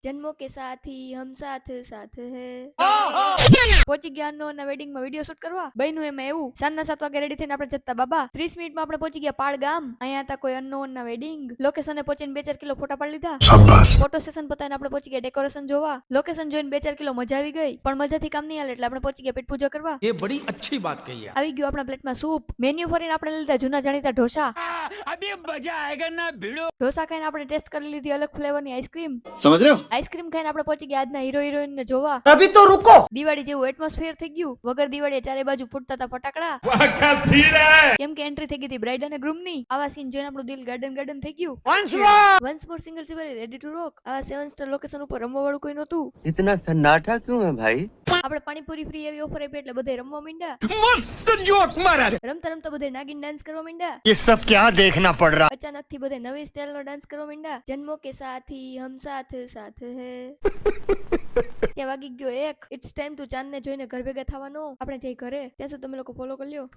जन्मों के साथ ही हम साथ साथ है પહોંચી ગયા અનનોનના વેડિંગમાં વિડીયો શૂટ કરવા બન્યું એમાં એવું સાંજના 7 વાગે રેડી થઈને આપણે જતા બાબા 30 મિનિટમાં આપણે પહોંચી ગયા પાળ ગામ અહીંયા હતા કોઈ અનનોનના વેડિંગ લોકેશને પહોંચીને 2-4 કિલો ફોટા પાડી લીધા ફોટો સેશન પતાવીને આપણે પહોંચી ગયા ડેકોરેશન જોવા લોકેશન જોઈને 2-4 કિલો મજા આવી ગઈ પણ મજાથી કામ નહીં હાલે એટલે આપણે પહોંચી ગયા પેટ પૂજા કરવા ये बड़ी अच्छी बात कही है। આવી ગયો આપણા પ્લેટમાં સૂપ મેન્યુ ફરીને આપણે લીધા જૂના જાણીતા ઢોસા अभी मजा आएगा ना भिड़ो। ઢોસા ખાઈને આપણે ટેસ્ટ કરી લીધી અલગ ફ્લેવરની આઈસ્ક્રીમ समझ रहे हो? આઈસ્ક્રીમ ખાઈને આપણે પહોંચી ગયા આજના હીરો હિરોઈન ને જોવા अभी तो रुको। દિવાળી જેવું એટમોસ્ફિયર થઈ ગયું વગર દિવાળીએ ચારે બાજુ ફૂટતા હતા ફટાકડા કેમ કે એન્ટ્રી થઈ ગઈ હતી બ્રાઇડ અને ગ્રૂમ ની આવા સીન જોઈને આપણું દિલ ગાર્ડન થઈ ગયું વન્સ મોર સિંગલ સિવર રેડી ટુ રોક આવા 7 સ્ટાર લોકેશન ઉપર રમવા વાળું કોઈ નહોતું इतना सन्नाटा क्यों है भाई? આપણે પાણીપુરી ફ્રી એવી ઓફર આપી એટલે બધે રમવા માંડ્યા मस्त जोक मारा रे। રમતા રમતા બધે નાગિન ડાન્સ કરવા માંડ્યા ये सब क्या देखना पड़ रहा? અચાનક થી બધે નવી સ્ટાઇલ નો ડાન્સ કરવા માંડ્યા જન્મો કે સાથ ही हम साथ साथ है ત્યાં વાગી ગયો 1 ઇટ્સ ટાઈમ ટુ ચાંદ ને જોઈને ઘર ભેગા થવાનો આપણે જઈ ઘરે ત્યાં સુધી તમે લોકો ફોલો કરી લ્યો